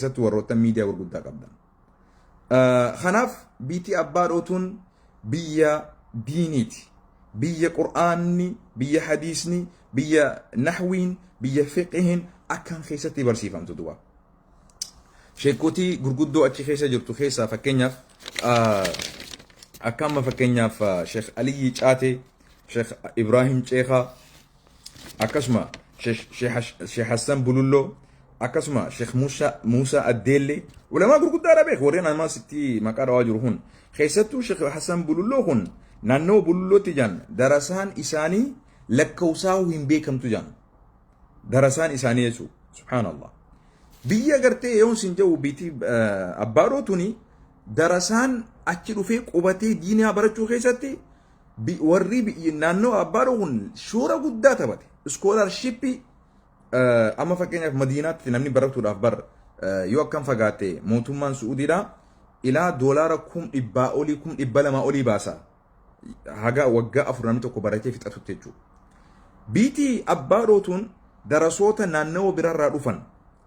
ستو وروتا ميديا ورقود قبدا خناف بيتي أباروتون بيا دينيتي بيا قرآني بيا حديثني بيا نحوين بيا فقهن أكان خيستي برسيفام تدوا شيكوتي غرغدو أتشي خيسا جرتو خيسا فكينياف أكام فكينياف شيخ علي جاتي شيخ إبراهيم شيخا أكسما شيخ حسن بلولو أكسما شيخ موسى الديلي ولما غرغدو عربيك ورينا ما ستي مكار واجرهن خيستو شيخ حسن بلولو هن نانو بلولو تجان درسان إساني لكوساو هم بيكم تجان درسان إساني يسو سبحان الله بيا غرتي يون سنجو بيتي أباروتوني درسان أكيدو فيك وباتي ديني أبارتشو خيستي ورّي نانو أباروهن شورا قدا تباتي سكولار شيبي أما فكينا في مدينة نمني براتو الأخبار يو كم فقاتي موتومان سعودي دا إلى دولاركم إبا أوليكم إبا لما أولي باسا هاga waggaa afuranii tokko baratee fixatu jechuudha. Biitii abbaarotuun darasoota naannoo birarraa dhufan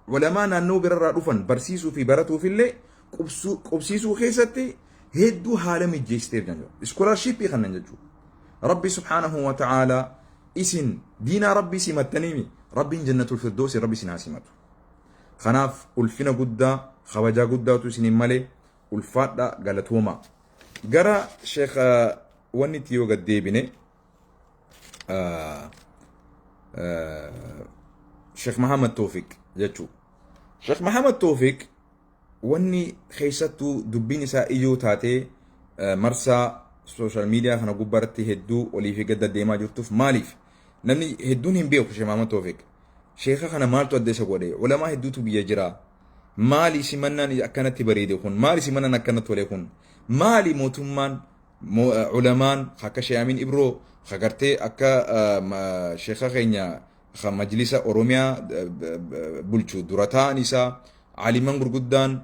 walamaa naannoo birarraa dhufan barsiisuu fi baratuufillee qubsiisuu keessatti hedduu haala mijjeessiteef jenna. Iskoolarshipii kannan jechuudha. Rabbi subhaanahu wa ta'ala isin diinaa rabbii simattaniimi rabbiin jannatul firdoosi rabbi isin haa simatu. Kanaaf ulfina guddaa kabajaa guddaatu isiniin malee ulfaadha galatooma. Gara sheekh wanni tiyoo gad deebine Sheikh Muhammad Tawfiq jechuu Sheikh Muhammad Tawfiq wanni keessattuu dubbiin isaa ijoo taatee marsaa social media kana gubbaratti hedduu olii fi gad deemaa jirtuuf maaliif namni hedduun hin beeku Sheikh Muhammad Tawfiq sheekha kana maaltu adda isa godhe ulamaa hedduutu biyya jira maali simannaan akkanatti bareede kun maali simannaan akkanatti tole kun maali mootummaan علمان خاك شيامين إبرو خاكرتي أكا شيخا خينيا خا مجلس أوروميا بلشو دورتا نسا عالمان غرغدان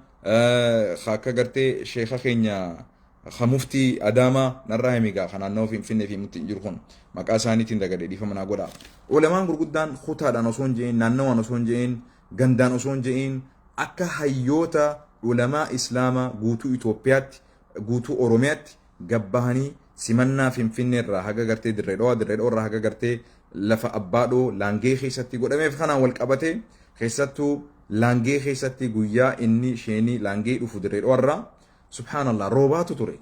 خاكا غرتي شيخا خينيا خا مفتي أداما نراهميغا خانا نو في متي جرخون مكاساني تندغدي دي فمنا غودا علمان غرغدان خوتا دا نسون جين نانو نسون جين غندان نسون جين أكا هيوتا علماء إسلاما غوتو إثيوبيات غوتو أوروميات gabbahanii simannaa finfinnee irraa haga gartee dirreedhoo irraa haga gartee lafa abbaadhoo laangee keessatti godhameef kanaan wal qabatee keessattuu laangee keessatti guyyaa inni sheenii laangee dhufu dirreedhoo irraa subhaanallah roobaatu ture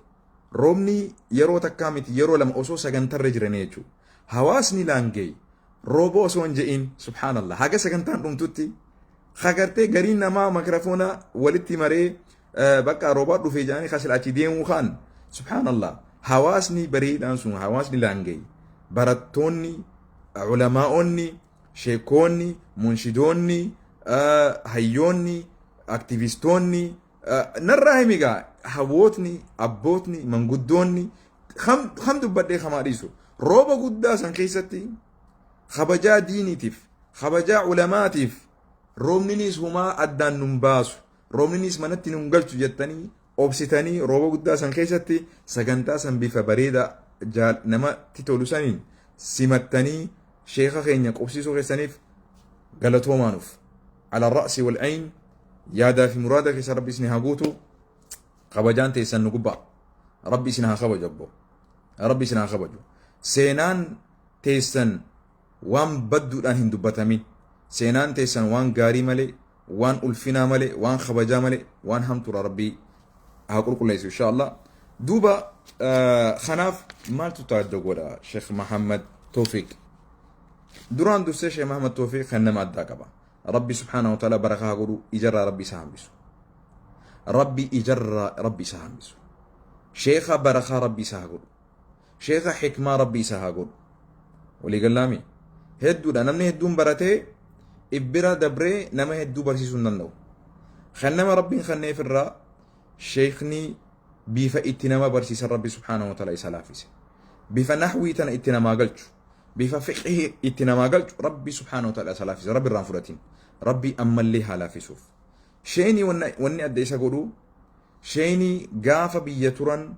roobni yeroo takkaa miti yeroo lama osoo sagantarra jiranii jechuudha hawaasni laangee rooba osoo hin je'in subhaanallah haga sagantaan dhumtutti hagartee gariin namaa makirafoona walitti maree bakka roobaa dhufee jedhanii kasilaachi deemuu kaan سبحان الله حواسني بريد أنسون حواسني لانجي براتوني علماءوني شيكوني منشدوني هيوني اكتيفيستوني نراهميغا حووتني أبوتني منقدوني خم دبادي خماريسو روبا قدا سنكيستي خبجا ديني تيف خبجا علماء تيف رومنينيس هما أدان نمباسو رومنينيس منتي نمقلتو جتاني obsitanii rooba guddaa san keessatti sagantaa san bifa bareeda nama titolu saniin simattanii sheekha keenya qubsiisuu keessaniif galatoomanuuf ala ra'si wal ayn yaadaa fi muraada keessa rabbi isin haa guutu kabajaan teessan nu gubbaa rabbi isin haa kabaju abbo rabbi isin haa kabaju seenaan teessan waan badduudhaan hin dubbatamin seenaan teessan waan gaarii malee waan ulfinaa malee waan kabajaa malee waan hamtuura rabbii هقول كل شيء إن شاء الله دوبا خناف مالتو تعدقودا شيخ محمد توفيق دوران دوسي شيخ محمد توفيق خنما الداقبا ربي سبحانه وتعالى بركة هقولو إجرى ربي سهم بسو ربي إجرى ربي سهم بسو شيخ بركة ربي سهقول شيخ حكمة ربي سهقول ولي قلامي هدو دا نمني هدون براتي إبرا دبري نما هدو برسيسو ننو خنما ربي خني في الرأ شيخني بيفا اتنما برسيس ربي سبحانه وتعالى يسلافيس بيفا نحوي تنا اتنما قلت بيفا فقه اتنما قلت ربي سبحانه وتعالى يسلافيس ربي الرانفرتين ربي أما اللي هلا في سوف شيني وني أديس أقولو شيني قاف بيتران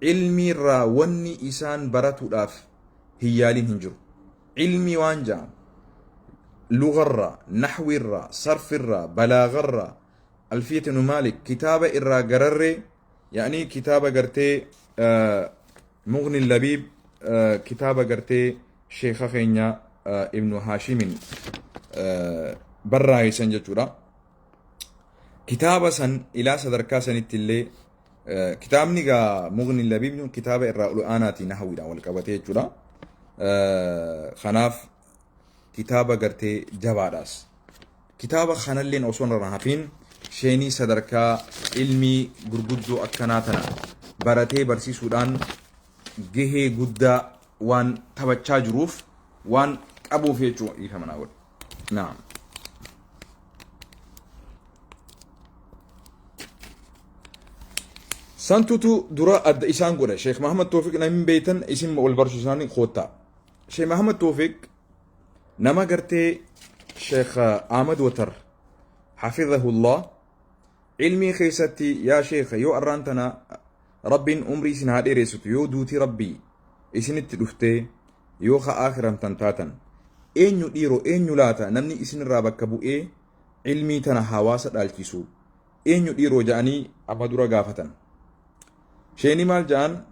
علمي را وني إسان براتو لاف هيالين هنجر علمي وانجا لغة را نحو را صرف را بلاغ را ألفية بن مالك كتابة إرى قرر يعني كتابة قرتي مغني اللبيب كتابة قرتي شيخ خينيا ابن هاشم برا يسنج جورا كتابة سن إلى صدركا سنت اللي كتابني قا مغني اللبيب كتابة إرى الآناتي نحوي والقبتي جورا خناف كتابة قرتي جباداس كتابة خنالين أصون رهافين شيني صدركا علمي غرغدو أكناتنا براتي برسي سودان جهي قدا وان تبتشا جروف وان أبو فيتشو يفهمنا أول نعم سانتوتو درا أد إسان قوله شيخ محمد توفيق نمين بيتن اسم والبرشو ساني خوتا شيخ محمد توفيق نما قرتي شيخ أحمد وتر حفظه الله علمي خيستي يا شيخ يو أرانتنا رب أمري سن هادي ريسوت يو دوتي ربي إسن التلفتي يو خا آخرا تنتاتا إنيو ديرو إنيو لاتا نمني إسن الرابك كبو علمي تنا حواسة الكيسو إنيو ديرو جاني أبادورا غافتا شيني مال جان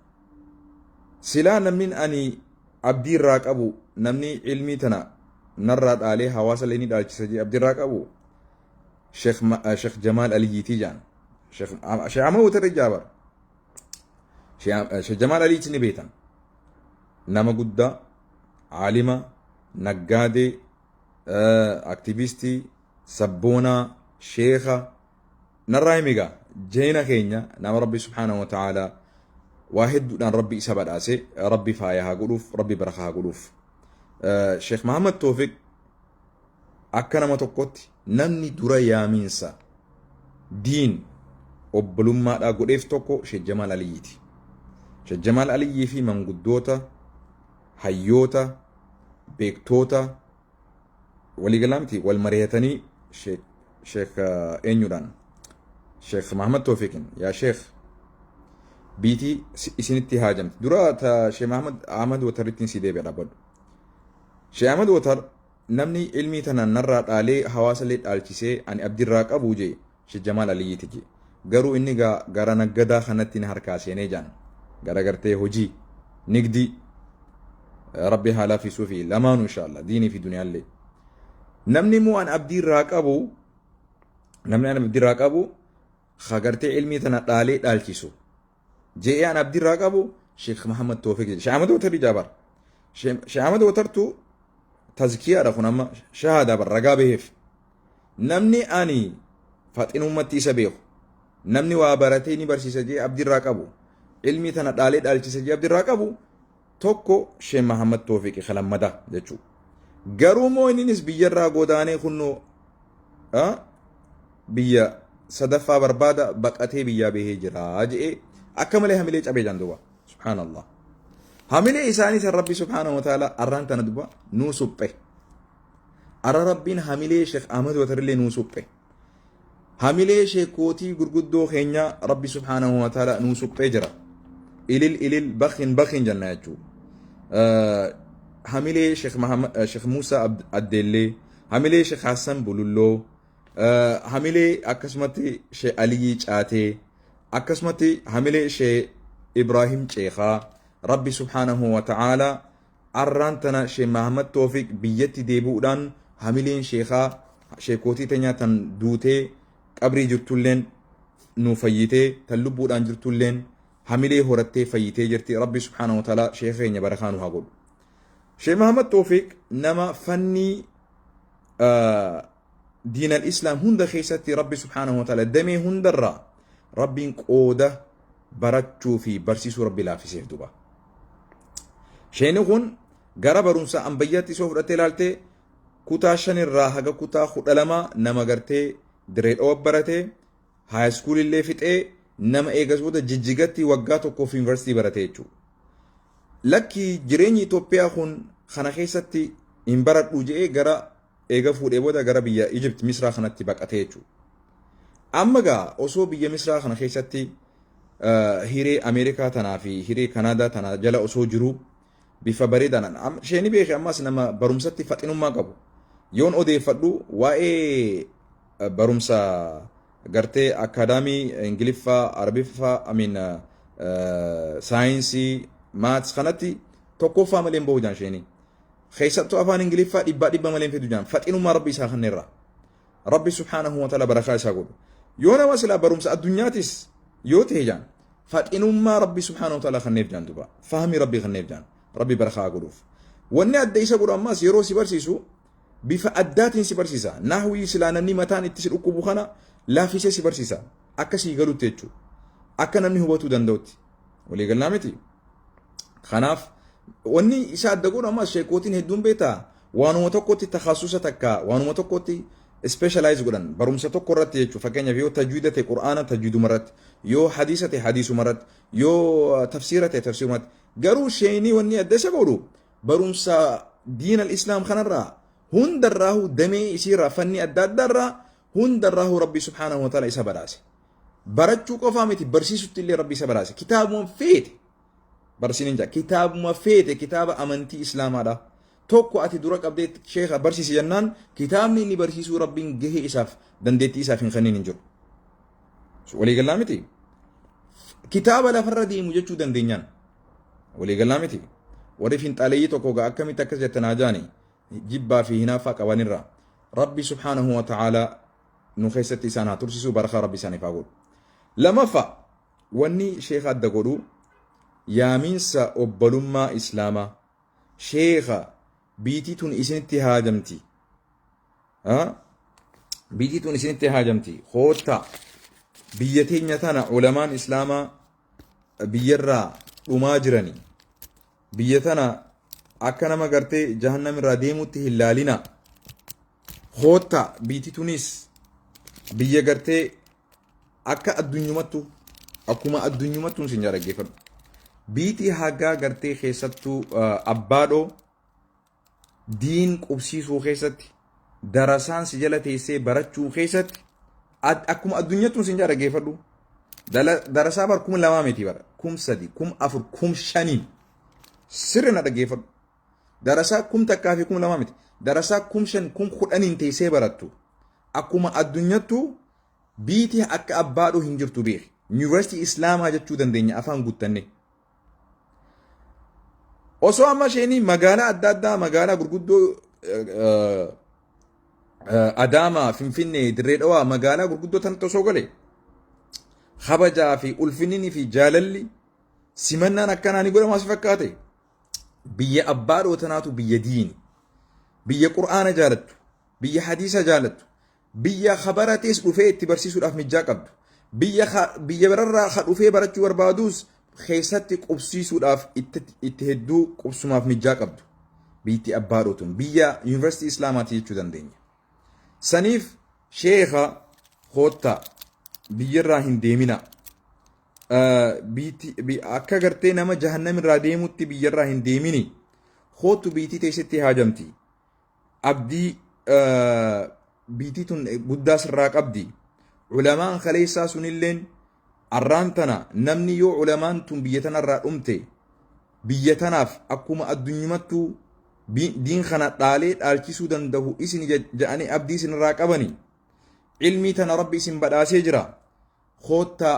سلا نمين أني عبدي الراك أبو نمني علمي تنا نراد عليه حواسة ليني دالكيسجي عبدي الراك أبو شيخ جمال علي تيجان شيخ عمو ترجابر شيخ جمال علي تني بيتن نما قدا عالمة نقادي اكتيفيستي سبونا شيخة نراي ميغا جينا خينيا نام ربي سبحانه وتعالى واحد دان ربي سبد اسي ربي فايها قلوف ربي برخها قلوف شيخ محمد توفيق أكنا ما تقولي نمني درا يامينسا دين وبلوما دا قريف توكو شيخ جمال عليتي شيخ جمال علي في من قدوتا حيوتا بيكتوتا ولي قلامتي والمريتني شيخ إنيوران شيخ محمد توفيق يا شيخ بيتي إسنتي هاجمت درا تا شيخ محمد أحمد وترتين سيدي بيرابد شيخ أحمد وتر namni ilmii tana narraa dhaalee hawaasallee dhaalchisee ani abdirraa qabu jee Sheikh Jamaal Aliyyiti jee garuu inni gara naggadaa kanatti na harkaa seenee jaan gara gartee hojii nigdii rabbi haalaa fi suufi lamaanu inshallah diinii fi duniyaallee namni immoo an abdirraa qabu gartee ilmii tana dhaalee dhaalchisu jee an abdirraa qabu Sheikh Muhammad Tawfiq jee Sheikh Ahmad Watar jaabar Sheikh Ahmad Watartu تزكية رخون أما شهادة بالرقا بهف نمني أني فاتن أمتي سبيخ نمني وابرتيني برسيسة جي عبد الراقبو علمي تنا دالي دالچيسة جي عبد الراقبو توكو شيخ محمد توفيق خلام مدى جيچو غرو مو إنينيس بيا را قوداني خنو بيا صدفة بربادة بقاتي بيا بيه جراج أكمله هميليج أبي جاندوا سبحان الله هميلي إساني سر ربي سبحانه وتعالى أران تندبا نو سبه أرى ربين هميلي شيخ أحمد وترلي نو سبه هميلي شيخ كوتي قرقدو خينيا ربي سبحانه وتعالى نو سبه جرا إلل بخين جنة يجو هميلي شيخ محمد شيخ موسى الدلي هميلي شيخ حسن بولولو هميلي أكسمتي شيخ علي جاتي أكسمتي هميلي شيخ إبراهيم شيخا ربي سبحانه وتعالى أرانتنا شيخ محمد توفيق بيتي ديبودان هميلين شيخا شيخوتي تنيا تن دوتي قبري جرتولين نو فيتي تلبودان جرتولين هميلي هورتي فيتي جرتي ربي سبحانه وتعالى شيخين يبرخانو هاقول شيخ محمد توفيق نما فني دين الإسلام هند خيستي ربي سبحانه وتعالى دمي هندرا ربي قودة براتشو في برسيسو ربي لا في سيف دوبا شينغون غرا برونسا أنبياتي سوفرتي لالتي كوتا شن الراحة كوتا خدلما نما غرتي دريد أو براتي هاي سكول اللي فتئ نما إيغاز ودا جيجيغاتي وقاتو كوف يونيفرسيتي براتي جو لكي جريني توبيا خون خانا خيستي إمبارات وجئي غرا إيغا فود إيبودا غرا بيا إيجبت مصر خانتي باقاتي جو أما غا أوسو بيا مصر خانا خيستي هيري أمريكا تنا في هيري كندا تنا جلا أوسو جرو بفبريدان شيني بيخي أماس نما برمستي فاتنو ما قبو يون أودي فدو واي برمسا gartee akaadaamii ingiliffaa arabiffaa amiin saayinsii maats kanatti tokkoffaa malee hin bahu jaan sheenii keessattuu afaan ingiliffaa dhibba malee hin fidu jaan faxinummaa rabbi isaa kanneerra rabbi subhaanahu wa ta'ala barakaa isaa godhu yoo nama silaa barumsa addunyaatis yoo ta'e jaan faxinummaa rabbi subhaanahu wa ta'ala kanneef jaan duba fahmi rabbi kanneef jaan rabbi barakaa godhuuf wanni adda isa godhu ammas yeroo si barsiisu bifa addaatiin si barsiisa nahwii silaananni mataan itti si dhukkubu kana laafisee si barsiisa akka sii galutti jechuudha akka namni hubatuu danda'utti walii galnaa miti kanaaf wanni isa adda godhu ammas sheekootiin hedduun beektaa waanuma tokkotti takhasusa takka waanuma tokkotti specialize godhan barumsa tokko irratti jechuudha fakkeenyaaf yoo tajwiida ta'e qur'aana tajwiiduma irratti yoo hadiisa ta'e hadiisuma irratti yoo tafsiira ta'e tafsiiruma irratti garuu sheenii wanni adda isa godhu barumsa diina al-islaam kanarraa hundarraahu damee isiirraa fanni adda addaarraa hundarraahu rabbi subhaanahu wa ta'ala isa badhaase barachuu qofaa miti barsiisutti illee rabbi isa badhaase kitaabuma feete barsiinin jaa kitaabuma feete kitaaba amantii islaamaadha tokko ati dura qabdee sheekha barsiisi jennaan kitaabni inni barsiisuu rabbiin gahee isaaf dandeettii isaaf hin kennin hin jiru walii galaa miti kitaaba lafarra deemu jechuu dandeenyaan walii galaa miti warri finxaaleeyyii tokko gaa akkamitti akkas jettan hajaani jibbaa fi hinaaffaa qabanirraa rabbi subhaanahu wa ta'ala nu keessatti isaan haa tursiisuu barakaa rabbi isaaniif haa godhu lamaffa wanni sheekha adda godhu yaamiinsa obbolummaa islaamaa sheekha biitii tun isinitti haajamti biitii tun isinitti haajamti hoota biyya teenya tana ulamaan islaamaa biyyarraa dhumaa jiranii biyya tana akka nama gartee jahannam irraa deemutti hin laalina hoota biitii tunis biyya gartee akka addunyumattu akkuma addunyumattuun sin dhaggeeffadhu biitii hagaa gartee keessattuu abbaadhoo diin qubsiisuu keessatti darasaan si jala teessee barachuu keessatti akkuma addunyattuun sin dhaggeeffadhu darasaa bar 2,000 miti bara 3,000 4,000 5,000 sirri na dhaggeeffadhu darasaa 1,000 fi 2,000 miti darasaa 5,000 10,000 teessee barattu akkuma addunyattu biitii akka abbaadhoo hin jirtu beeki yuunivarsiitii islaamaa jechuu dandeenya afaan guuttanne osoo amma isheenii magaalaa adda addaa magaalaa gurguddoo Adaamaa Finfinnee Dirree Dhawaa magaalaa gurguddoo tanatti osoo gale kabajaa fi ulfinni fi jaalalli simannaan akkanaa ni godhamaa si fakkaate biyya abbaadhoo tanaatu biyya diini biyya qur'aana jaalattu biyya hadiisa jaalattu biyya khabaratees dhufee itti barsiisuudhaaf mijaa qabdu biyya birarraa ka dhufee barachuu barbaaduus keessatti qubsiisuudhaaf itti hedduu qubsumaaf mijaa qabdu biitti abbaadhootun biyya yuunivarsiitii islaamaati jechuu dandeenya saniif sheekha hoottaa biyyarraa hin deemina akka gartee nama jahannam irraa deemutti biyyarraa hin deemini hoottu biitii teessitti haajamti abdii biitii tun guddaa sirraa qabdi ulamaan kaleessaa sunilleen arraan tana namni yoo ulamaan tun biyya tanarraa dhumte biyya tanaaf akkuma addunyumattu diin kana dhaalee dhaalchisuu danda'u isin ja'anii abdii isinirraa qabani ilmii tana rabbi isin badhaasee jira hoottaa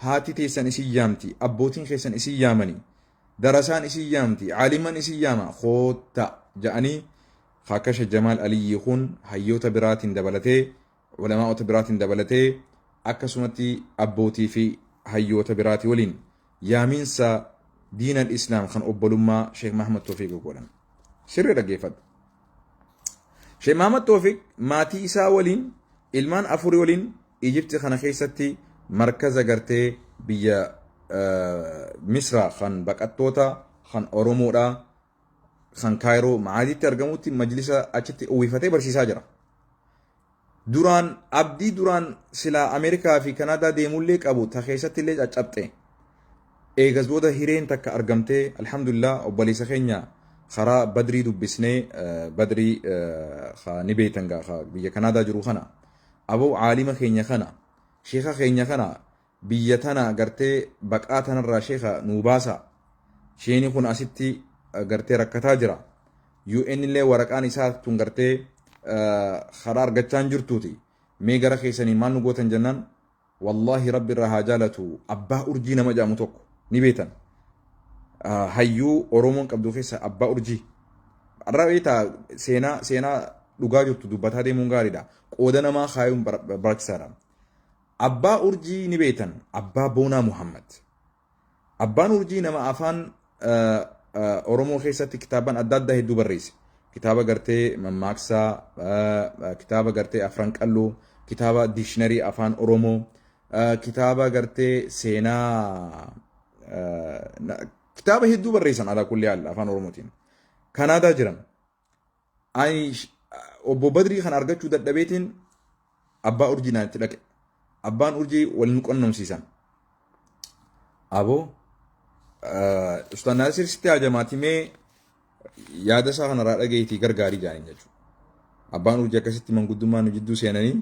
haati teessan isin yaamti abbootiin keessan isin yaamani darasaan isin yaamti caaliman isin yaama hoottaa ja'anii Hakasha Jamaal Aliyyi kun hayyoota biraatiin dabalatee ulamaa'ota biraatiin dabalatee akkasumatti abbootii fi hayyoota biraatii waliin yaamiinsa diina al-islaam kan obbolummaa Sheekh Mahamad Tawfiq godhan sirri dhaggeeffadhu Sheekh Mahamad Tawfiq maatii isaa waliin ilmaan afurii waliin Ijipti kana keessatti markaza gartee biyya Misraa kan baqattoota kan Oromoodhaa kan kaayiroo maadiitti argamutti majlisa achitti uwwifatee barsiisaa jira duraan abdii duraan silaa Ameerikaa fi Kanaadaa deemullee qabu ta keessatti illee caccabxe eegas booda hireen takka argamtee alhamdulillah obboleessa keenya karaa badrii dubbisnee badrii ni beeytan gaa biyya Kanaadaa jiru kana aboo caalima keenya kana sheekha keenya kana biyya tana gartee baqaa tanarraa sheekha nuu baasa sheeni kun asitti gartee rakkataa jira UN illee waraqaan isaa tun gartee karaa argachaa jirtuuti ميغرا خيساني ما نقوتن جنان والله ربي راها جالتو أبا أرجي نما جامو توكو نبيتا هيو أورومون قبدو خيسا أبا أرجي الرأيتا سينا dhugaa jirtu dubbataa deemuun gaariidha. Qooda namaa kaayuun barbaachisaadha. Abbaa urjii ni beektan. Abbaa Boonaa Muhammad. Abbaan urjii nama afaan Oromoo keessatti kitaaban adda addaa hedduu barreesse. Kitaaba gartee mammaaksaa, kitaaba gartee afran qalloo, kitaaba diishinarii afaan Oromoo, kitaaba gartee seenaa, kitaaba hedduu barreessan alaa kulli haala afaan Oromootiin. Kanaadaa jiran. Obbo Badrii kan argachuu dadhabeetiin abbaa urjii naatti dhaqe. Abbaan urjii wal nu qunnamsiisan. Aboo Ustaz Naasir sitti hajamaati mee yaada isaa kanarraa dhageetii gargaarii jaaniin jechuudha. Abbaan urjii akkasitti manguddummaa nu jidduu seenanii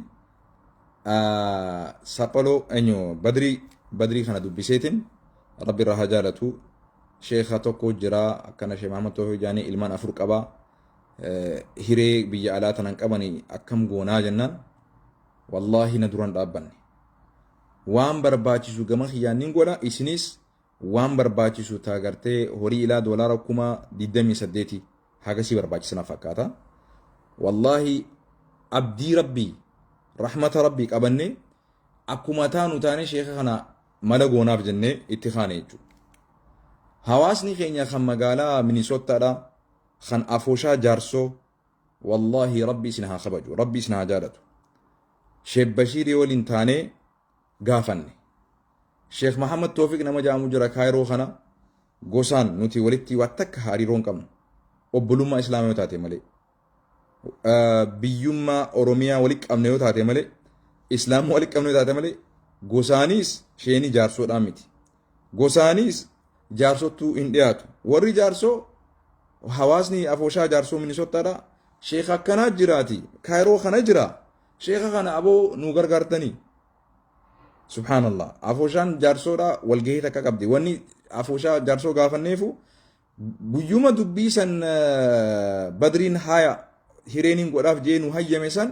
saphaloo Badrii kana dubbiseetiin rabbi irraa haa jaalatu. Sheekha tokko jira akkana Sheekh Mahamad Tawfiq jaanii ilmaan 4 qabaa. Hiree biyya alaa tanan qabanii akkam goonaa jennaan wallaahi na duran dhaabbanne waan barbaachisu gama kiyyaannin godha isinis waan barbaachisu taagartee horii ilaa doolaara 28,000 hagasii barbaachisana fakkaata wallaahi abdii rabbii rahmata rabbii qabanne akkuma taanu taane sheekha kana mala goonaaf jennee itti kaane jechuudha. Hawaasni keenya kan magaalaa Minisootaadha خان أفوشا جارسو والله ربي سنها خبجو ربي سنها جالتو شيخ بشير يولين تاني غافني شيخ محمد توفيق نما جامو جرا كايرو خنا غوسان نوتي ولتي واتك هاريرون كم وبلوما إسلامي تاتي ملي بيوما أوروميا ولك أمنيو تاتي ملي إسلام ولك أمنيو تاتي ملي غوسانيس شيني جارسو دامتي غوسانيس جارسو تو إندياتو وري جارسو hawaasni afooshaa jaarsoo Minisootaadha sheekha akkanaa jiraati kaayiroo kana jira sheekha kana aboo nu gargaartanii subhaanallah afooshaan jaarsoodha walgahii takka qabdi wanni afooshaa jaarsoo gaafanneefu guyyuma dubbii san Badriin haya hireeniin godhaaf jee nu hayyame san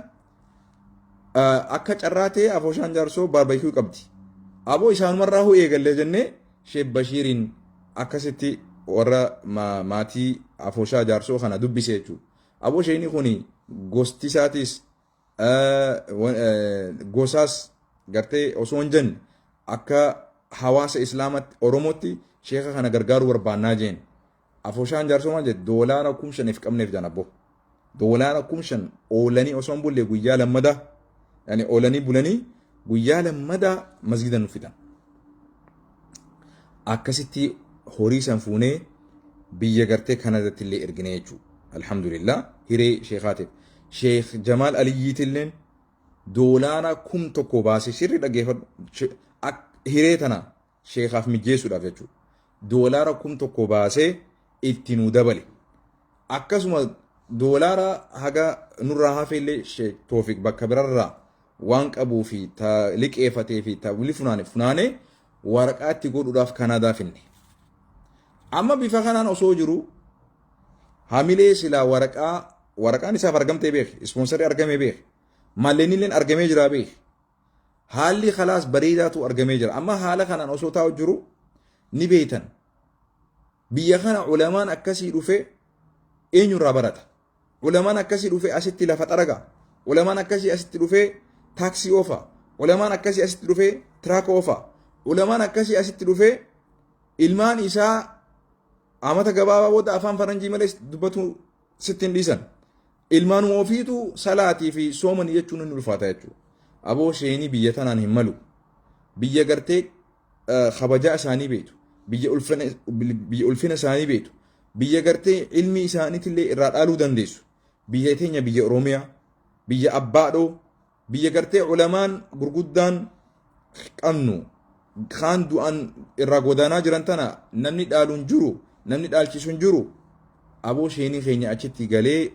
akka carraatee afooshaan jaarsoo baarbaykuu qabdi aboo isaanumarraa hu eegallee jennee Sheekh Bashiiriin akkasitti warra maatii afooshaa jaarsoo kana dubbisee jechuudha. Aboo sheekni kuni gosti isaatis gosaas gartee osoo hin jenne akka hawaasa islaamatti Oromootti sheekha kana gargaaruu barbaannaa jeen. Afooshaan jaarsoo maal jedhe doolaara 5,000 qabneef jaan abboo. Doolaara 5,000 oolanii osoo hin bulle guyyaa lammadaa yani oolanii bulanii guyyaa lammadaa masgida nu fidan. Akkasitti horii san fuunee biyya gartee kanadatti illee ergine jechuudha. Alhamdulillah hiree sheekhaatiif. Sheekh Jamaal Aliyyiitilleen doolaara 1,000 baasee sirri dhageeffadhu hiree tana sheekhaaf mijeessuudhaaf jechuudha. Doolaara 1,000 baasee itti nu dabale. Akkasuma doolaara haga nurraa hafeellee Sheekh Toofiq bakka birarraa waan qabuu fi liqeeffatee fi funaanee waraqaa itti godhuudhaaf Kanaadaa finne. Amma bifa kanaan osoo jiru hamilee silaa waraqaan isaaf argamtee beek ispoonsarii argamee beek malleenilleen argamee jira beek haalli khalaas bareedaatu argamee jira amma haala kanaan osoo taa'u jiru ni beeytan biyya kana ulamaan akkasii dhufe eenyurraa barata ulamaan akkasii dhufe asitti lafa xaraga ulamaan akkasii asitti dhufe taaksii oofa ulamaan akkasii asitti dhufe tiraaka oofa ulamaan akkasii asitti dhufe ilmaan isaa amata gabaabaa booda afaan faranjii malee dubbatu sittiin dhiisan ilmaanuma ofiitu salaatii fi sooman jechuun ni ulfaata jechuudha. Aboo sheenii biyya tanaan hin malu biyya gartee kabajaa isaanii beetu biyya ulfina isaanii beetu biyya gartee ilmi isaaniitillee irraa dhaaluu dandeessu biyya teenya biyya Oromiyaa biyya Abbaadhoo biyya gartee ulamaan gurguddaan qabnu kaan du'an irraa godaanaa jiran tana namni dhaaluun jiru namni dhaalchisuun jiru aboo sheenii keenya achitti galee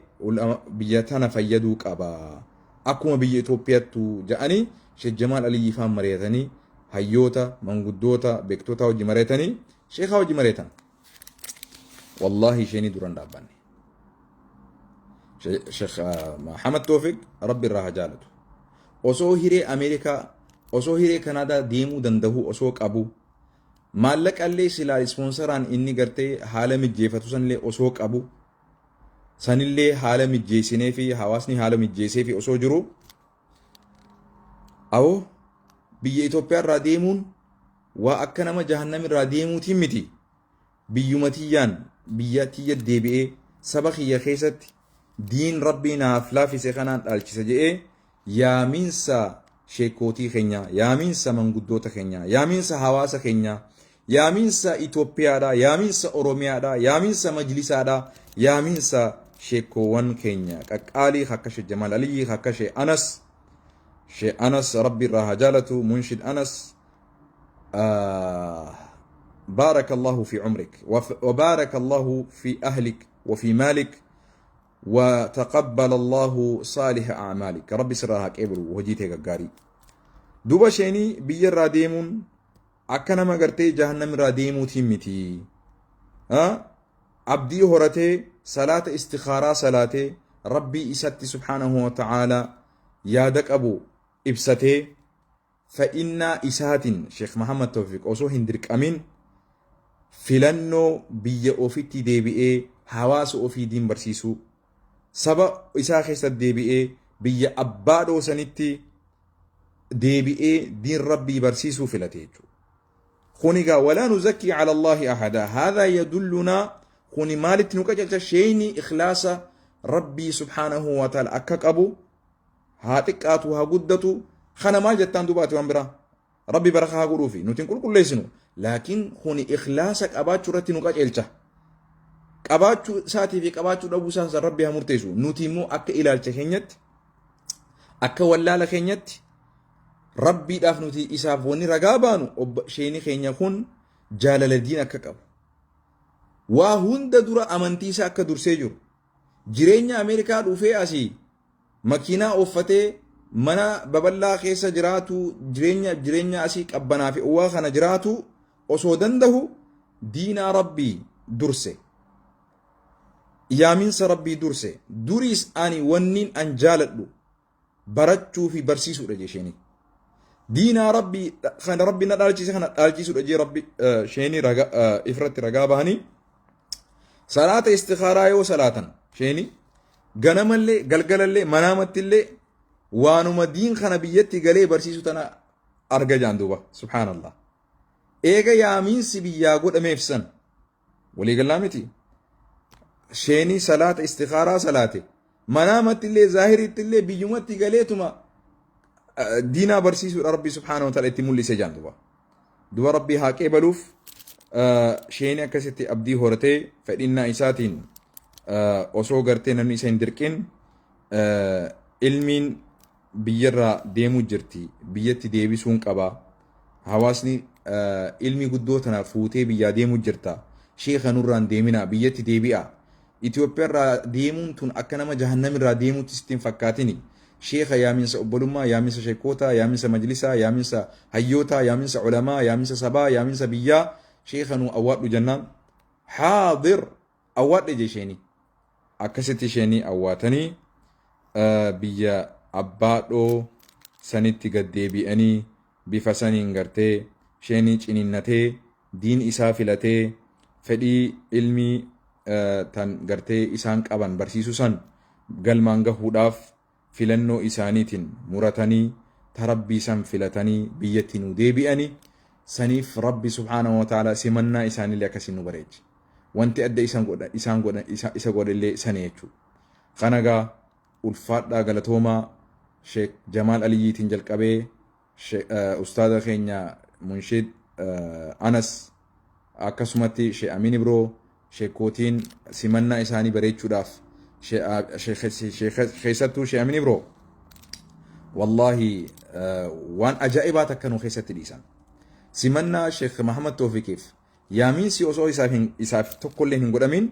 biyya tana fayyaduu qaba akkuma biyya Itoophiyaattu ja'anii Sheekh Jamaal Aliyyi faan mari'atanii hayyoota manguddoota beektoota hojii mari'atanii sheekha hojii mari'atan wallaahi sheenii duran dhaabbanne Sheekh Mahamad Toofiq rabbi irraa haa jaalatu osoo hiree Ameerikaa osoo hiree Kanaadaa deemuu danda'u osoo qabu maallaqallee silaa ispoonsaraan inni gartee haala mijjeeffatu sanillee osoo qabu sanillee haala mijjeessinee fi hawaasni haala mijjeessee fi osoo jiru awoo biyya Itoophiyaa irraa deemuun waa akka nama jahannam irraa deemuutiin miti biyyuma tiyyaan biyya tiyya deebi'ee saba kiyya keessatti diin rabbii naaf laafise kanaan dhaalchisa jedhee yaamiinsa sheekootii keenya yaamiinsa manguddoota keenya yaamiinsa hawaasa keenya yaamiinsa Itoophiyaadha yaamiinsa Oromiyaadha yaamiinsa majlisaadha yaamiinsa sheekoowwan keenya qaqqaalii akka Sheekh Jamaal Aliyyi akka Sheekh Anas rabbi irraa haa jaalatu munshid Anas بارك الله في عمرك وبارك الله في أهلك وفي مالك وتقبل الله صالح أعمالك ربي سرها كبر وجيتك قاري دوبا شيني بير راديمون أكنا ما قرتي جهنم راديمو تيمتي عبدي هرتي صلاة استخارة صلاة ربي إساتي سبحانه وتعالى يادك أبو إبساتي فإن إسات شيخ محمد توفيق أوسو هندرك أمين filannoo biyya ofitti deebi'ee hawaasa ofii diin barsiisuu saba isaa keessatti deebi'ee biyya abbaa dhoosanitti deebi'ee diin rabbii barsiisuu filate jechuudha. Kuni gaa walaa nuzakkii cala Allaahi ahadaa haadhaa yadullunaa kuni maalitti nu qajeelcha sheeyni ikhlaasa rabbii subhaanahu wa ta'ala akka qabu haa xiqqaatu haa guddatu kana maal jettaan dubaati waan biraa rabbi baraka haa godhuufi nuti hin qulqulleessinu laakiin kuni ikhlaasa qabaachuu irratti nu qajeelcha qabaachuu isaatii fi qabaachuu dhabuu isaas rabbi haa murteessu nuti immoo akka ilaalcha keenyatti akka wallaala keenyatti rabbiidhaaf nuti isaaf wanni ragaa baanu sheeni keenya kun jaalala diin akka qabu waa hunda dura amantii isaa akka dursee jiru jireenya Ameerikaa dhufee asii makiinaa uffatee mana babal'aa keessa jiraatu jireenya asii qabbanaa fi uwwaa kana jiraatu osoo dandahu diinaa rabbii durse yaaminsa rabbii durse duriis ani wanniin an jaaladhu barachuu fi barsiisuudha jeesheenii diinaa rabbii kana rabbi na dhaalchise kana dhaalchisuudha jee rabbi sheenii ifratti ragaa bahanii salaata istikaaraa yoo salaatan sheenii ganamallee galgalallee manaamattillee waanuma diin kana biyyatti galee barsiisu tana arga jaan duuba subhaanallah eega yaamiinsi biyyaa godhameef san walii gallaa miti sheenii salaata istikaaraa salaate manaamattillee zaahirittillee biyyumatti galeetuma diinaa barsiisuudha rabbi subhaanahu wa ta'ala itti mul'ise jaan duba rabbii haa qeebaluuf sheenii akkasitti abdii horatee fedhinnaa isaatiin osoo gartee namni isa hin dirqin ilmiin biyyarraa deemuu jirti biyyatti deebisuun qaba hawaasni ilmi guddoo tana fuutee biyyaa deemuu jirta sheekha nurraan deemina biyyatti deebi'a Itoophiyaarraa deemuun tun akka nama jahannamirraa deemuutti sittiin fakkaatini sheekha yaaminsa obbolummaa yaaminsa sheekota yaaminsa majlisaa yaaminsa hayyoota yaaminsa culamaa yaaminsa sabaa yaaminsa biyyaa sheekha nu awwaadhu jennaan haadir awwaadhe jeesheenii akkasitti isheenii awwaatanii biyya abbaadhoo sanitti gad deebi'anii bifa saniin gartee isheenii ciniinnatee diin isaa filatee fedhii ilmii tan gartee isaan qaban barsiisu san galmaan gahuudhaaf filannoo isaaniitiin muratanii tarabbii san filatanii biyyatti nu deebi'anii saniif rabbi subhaanahu wa ta'ala simannaa isaanillee akkasiin nu bareeche wanti adda isa godhellee sani jechuudha kanagaa ulfaadhaa galatoomaa Sheekh Jamaal Aliyyiitiin jalqabee ustaada keenya munshid Anas akkasumatti Sheekh Amin Ibroo sheekootiin simannaa isaanii bareechuudhaaf keessattuu Sheekh Amin Ibroo wallahi waan ajaa'ibaa takka nu keessatti dhiisan simannaa Sheekh Muhammad Tawfiqiif yaamiinsi osoo isaaf tokkollee hin godhamin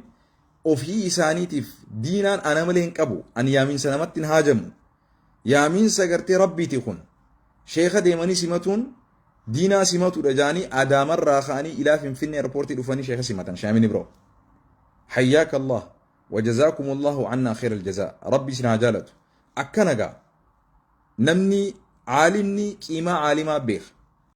ofii isaaniitiif diinaan ana malee hin qabu an yaamiinsa namatti hin haajamu yaamiinsa gartee rabbiiti kun sheekha deemanii simatuun diinaa simatuudha jaanii adaamarraa ka'anii ilaa finfinnee airpoortii dhufanii sheekha simatan Sheekh Amin Ibroo حياك الله وجزاكم الله عنا خير الجزاء ربي سنا جالته أكنجا namni caalimni qiimaa caalimaa beeka